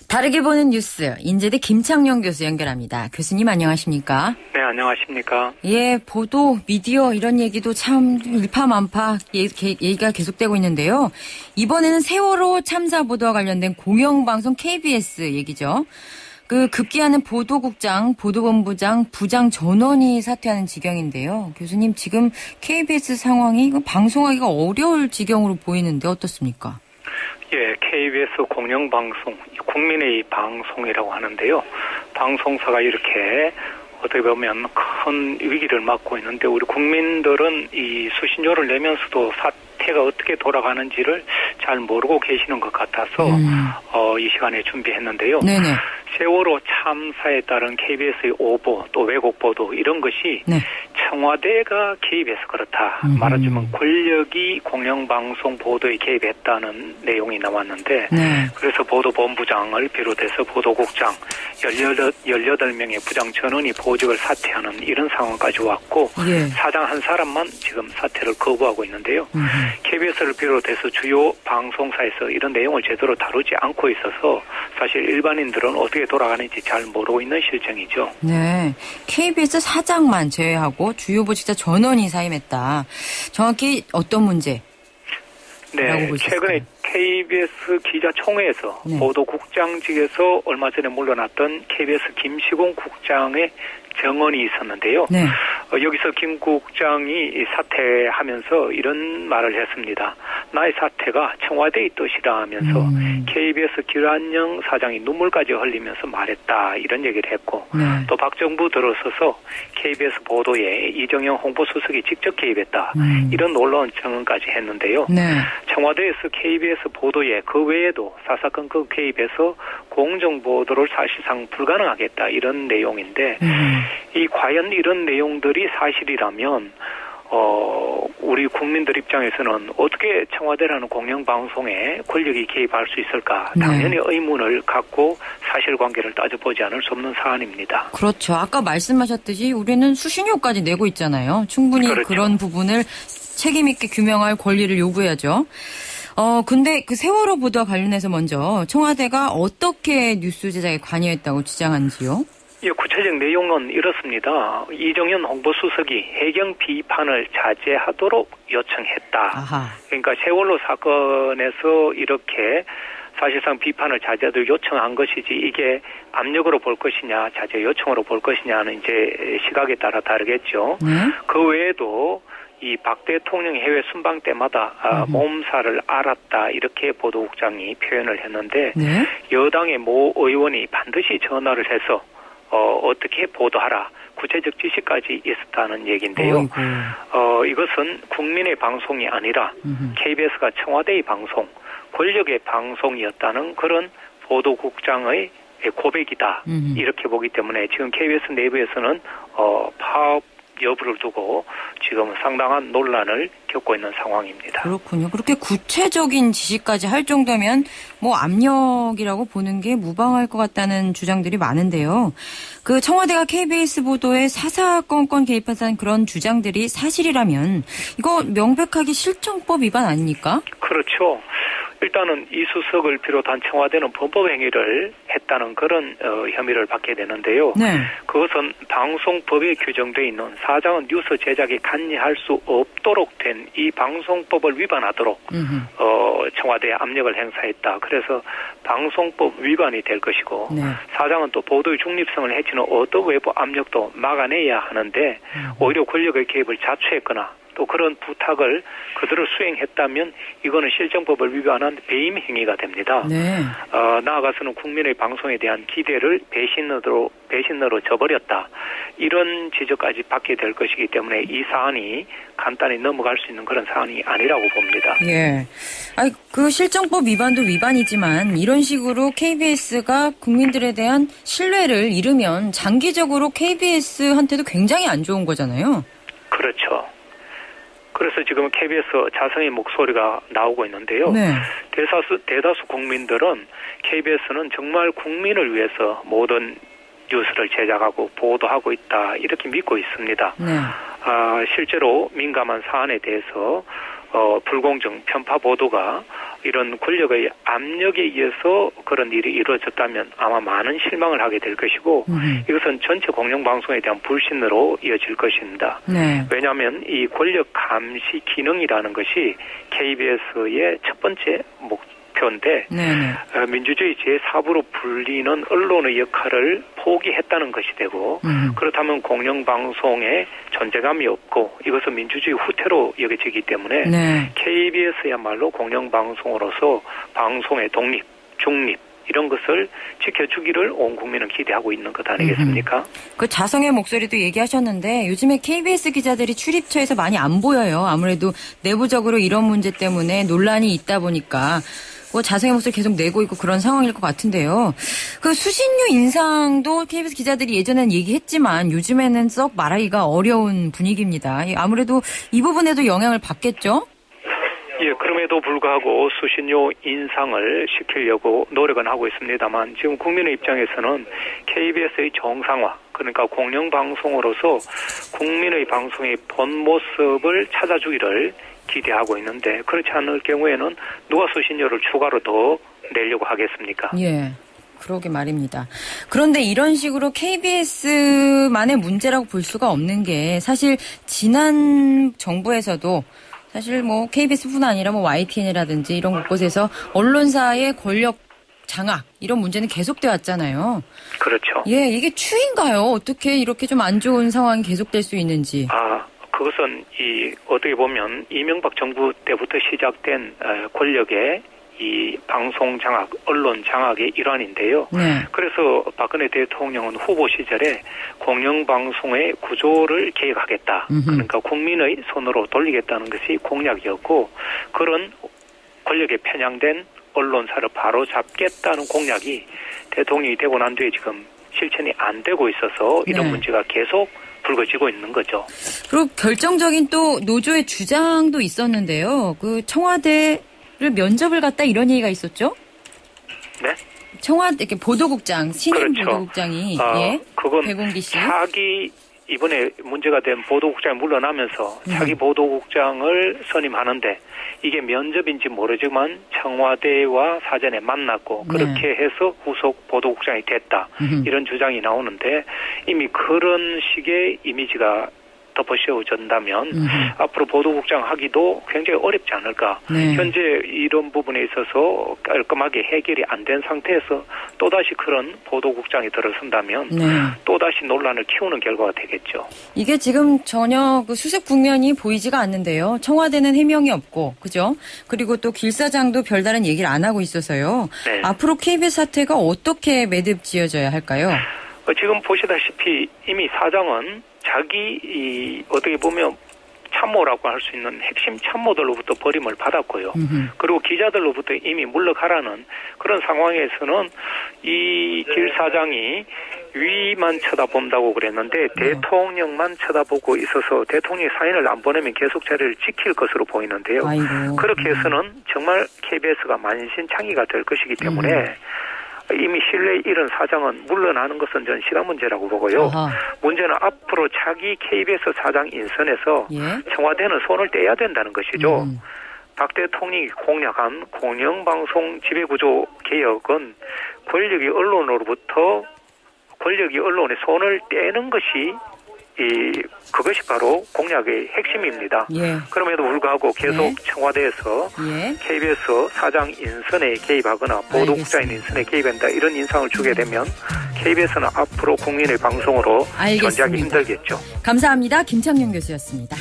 다르게 보는 뉴스, 인제대 김창룡 교수 연결합니다. 교수님 안녕하십니까? 네, 안녕하십니까? 예, 보도, 미디어 이런 얘기도 참 일파만파 얘기가 계속되고 있는데요. 이번에는 세월호 참사 보도와 관련된 공영방송 KBS 얘기죠. 급기야는 보도국장, 보도본부장, 부장 전원이 사퇴하는 지경인데요. 교수님, 지금 KBS 상황이 방송하기가 어려울 지경으로 보이는데 어떻습니까? 예, KBS 공영방송, 국민의 방송이라고 하는데요. 방송사가 이렇게 어떻게 보면 큰 위기를 맞고 있는데 우리 국민들은 이 수신료를 내면서도 사태가 어떻게 돌아가는지를 잘 모르고 계시는 것 같아서 이 시간에 준비했는데요. 네네. 세월호 참사에 따른 KBS의 오보 또 왜곡 보도 이런 것이 네. 청와대가 개입해서 그렇다. 말하자면 권력이 공영방송 보도에 개입했다는 내용이 나왔는데 네. 그래서 보도본부장을 비롯해서 보도국장 18명의 부장 전원이 보직을 사퇴하는 이런 상황까지 왔고 예. 사장 한 사람만 지금 사퇴를 거부하고 있는데요. KBS를 비롯해서 주요 방송사에서 이런 내용을 제대로 다루지 않고 있어서 사실 일반인들은 어떻게 돌아가는지 잘 모르고 있는 실정이죠. 네, KBS 사장만 제외하고 주요 보직자 전원이 사임했다. 정확히 어떤 문제? 네, 최근에 KBS 기자총회에서 네. 보도국장직에서 얼마 전에 물러났던 KBS 김시공 국장의 정언이 있었는데요. 네. 여기서 김 국장이 사퇴하면서 이런 말을 했습니다. 나의 사퇴가 청와대의 뜻이다 하면서 KBS 김한영 사장이 눈물까지 흘리면서 말했다. 이런 얘기를 했고 네. 또 박정부 들어서서 KBS 보도에 이정영 홍보수석이 직접 개입했다. 이런 놀라운 증언까지 했는데요. 네. 청와대에서 KBS 보도에 그 외에도 사사건건 개입해서 공정보도를 사실상 불가능하겠다. 이런 내용인데 과연 이런 내용들이 사실이라면 우리 국민들 입장에서는 어떻게 청와대라는 공영방송에 권력이 개입할 수 있을까? 당연히 의문을 갖고 사실관계를 따져보지 않을 수 없는 사안입니다. 그렇죠. 아까 말씀하셨듯이 우리는 수신료까지 내고 있잖아요. 충분히 그렇죠. 그런 부분을 책임 있게 규명할 권리를 요구해야죠. 근데 세월호 보도와 관련해서 먼저 청와대가 어떻게 뉴스 제작에 관여했다고 주장한지요? 예, 구체적 내용은 이렇습니다. 이정현 홍보수석이 해경 비판을 자제하도록 요청했다. 아하. 그러니까 세월호 사건에서 이렇게 사실상 비판을 자제하도록 요청한 것이지 이게 압력으로 볼 것이냐 자제 요청으로 볼 것이냐는 이제 시각에 따라 다르겠죠. 그 외에도 이 박 대통령 해외 순방 때마다 몸살을 앓았다 이렇게 보도국장이 표현을 했는데 네? 여당의 모 의원이 반드시 전화를 해서 어떻게 보도하라 구체적 지시까지 있었다는 얘기인데요. 이것은 국민의 방송이 아니라 KBS가 청와대의 방송, 권력의 방송이었다는 그런 보도국장의 고백이다. 이렇게 보기 때문에 지금 KBS 내부에서는 파업 여부를 두고 지금 상당한 논란을 겪고 있는 상황입니다. 그렇군요. 그렇게 구체적인 지시까지 할 정도면 압력이라고 보는 게 무방할 것 같다는 주장들이 많은데요. 청와대가 KBS 보도에 사사건건 개입한 그런 주장들이 사실이라면 이거 명백하게 실정법 위반 아닙니까? 그렇죠. 일단은 이수석을 비롯한 청와대는 범법 행위를 했다는 그런 혐의를 받게 되는데요. 네. 그것은 방송법에 규정되어 있는 사장은 뉴스 제작에 관여할 수 없도록 된 이 방송법을 위반하도록 청와대에 압력을 행사했다. 그래서 방송법 위반이 될 것이고 네. 사장은 또 보도의 중립성을 해치는 어떤 외부 압력도 막아내야 하는데 오히려 권력의 개입을 자초했거나 또 그런 부탁을 그대로 수행했다면 이거는 실정법을 위반한 배임 행위가 됩니다. 네. 나아가서는 국민의 방송에 대한 기대를 배신으로 저버렸다. 이런 지적까지 받게 될 것이기 때문에 이 사안이 간단히 넘어갈 수 있는 그런 사안이 아니라고 봅니다. 예. 실정법 위반도 위반이지만 이런 식으로 KBS가 국민들에 대한 신뢰를 잃으면 장기적으로 KBS한테도 굉장히 안 좋은 거잖아요. 그렇죠. 그래서 지금 KBS 자성의 목소리가 나오고 있는데요. 네. 대다수 국민들은 KBS는 정말 국민을 위해서 모든 뉴스를 제작하고 보도하고 있다 이렇게 믿고 있습니다. 네. 실제로 민감한 사안에 대해서 불공정 편파 보도가 이런 권력의 압력에 의해서 그런 일이 이루어졌다면 아마 많은 실망을 하게 될 것이고 이것은 전체 공영방송에 대한 불신으로 이어질 것입니다. 네. 왜냐하면 이 권력 감시 기능이라는 것이 KBS의 첫 번째 목표인데 민주주의 제4부로 불리는 언론의 역할을 포기했다는 것이 되고 그렇다면 공영방송에 존재감이 없고 이것은 민주주의 후퇴로 여겨지기 때문에 KBS야말로 공영방송으로서 방송의 독립, 중립 이런 것을 지켜주기를 온 국민은 기대하고 있는 것 아니겠습니까? 그 자성의 목소리도 얘기하셨는데 요즘에 KBS 기자들이 출입처에서 많이 안 보여요. 아무래도 내부적으로 이런 문제 때문에 논란이 있다 보니까 뭐 자성의 목소리 계속 내고 있고 그런 상황일 것 같은데요. 그 수신료 인상도 KBS 기자들이 예전엔 얘기했지만 요즘에는 썩 말하기가 어려운 분위기입니다. 아무래도 이 부분에도 영향을 받겠죠? 예, 그럼에도 불구하고 수신료 인상을 시키려고 노력은 하고 있습니다만 지금 국민의 입장에서는 KBS의 정상화, 그러니까 공영방송으로서 국민의 방송의 본 모습을 찾아주기를 기대하고 있는데 그렇지 않을 경우에는 누가 수신료를 추가로 더 내려고 하겠습니까? 예. 그러게 말입니다. 그런데 이런 식으로 KBS만의 문제라고 볼 수가 없는 게 사실 지난 정부에서도 사실 뭐 KBS뿐 아니라 뭐 YTN이라든지 이런 곳곳에서 언론사의 권력 장악 이런 문제는 계속돼 왔잖아요. 그렇죠. 예, 이게 추인가요? 어떻게 이렇게 좀 안 좋은 상황이 계속될 수 있는지. 그것은 어떻게 보면 이명박 정부 때부터 시작된 권력의 이 방송 장악, 언론 장악의 일환인데요. 그래서 박근혜 대통령은 후보 시절에 공영방송의 구조를 개혁하겠다. 그러니까 국민의 손으로 돌리겠다는 것이 공약이었고 그런 권력에 편향된 언론사를 바로 잡겠다는 공약이 대통령이 되고 난 뒤에 지금 실천이 안 되고 있어서 이런 문제가 계속 불거지고 있는 거죠. 그리고 결정적인 또 노조의 주장도 있었는데요. 그 청와대 를 면접을 갔다 이런 얘기가 있었죠? 네? 청와대 보도국장 신임 그렇죠. 보도국장이 그건 배공기 씨 차기 이번에 문제가 된 보도국장이 물러나면서 차기 보도국장을 선임하는데 이게 면접인지 모르지만 청와대와 사전에 만났고 그렇게 해서 후속 보도국장이 됐다 이런 주장이 나오는데 이미 그런 식의 이미지가 덮어씌워진다면 앞으로 보도국장 하기도 굉장히 어렵지 않을까. 현재 이런 부분에 있어서 깔끔하게 해결이 안 된 상태에서 또다시 그런 보도국장이 들어선다면 또다시 논란을 키우는 결과가 되겠죠. 이게 지금 전혀 그 수습 국면이 보이지가 않는데요. 청와대는 해명이 없고 그죠? 그리고 또 길사장도 별다른 얘기를 안 하고 있어서요. 앞으로 KBS 사태가 어떻게 매듭 지어져야 할까요? 지금 보시다시피 이미 사장은 자기 어떻게 보면 참모라고 할 수 있는 핵심 참모들로부터 버림을 받았고요. 그리고 기자들로부터 이미 물러가라는 그런 상황에서는 이 길 사장이 위만 쳐다본다고 그랬는데 대통령만 쳐다보고 있어서 대통령이 사인을 안 보내면 계속 자리를 지킬 것으로 보이는데요. 그렇게 해서는 정말 KBS가 만신창이가 될 것이기 때문에 이미 신뢰 잃은 사장은 물러나는 것은 전 시간 문제라고 보고요. 문제는 앞으로 차기 KBS 사장 인선에서 청와대는 손을 떼야 된다는 것이죠. 박 대통령이 공약한 공영방송 지배구조 개혁은 권력이 언론의 손을 떼는 것이 그것이 바로 공약의 핵심입니다. 그럼에도 불구하고 계속 청와대에서 KBS 사장 인선에 개입하거나 보도국장 인선에 개입한다 이런 인상을 주게 되면 KBS는 앞으로 국민의 방송으로 존재하기 힘들겠죠. 감사합니다. 김창룡 교수였습니다.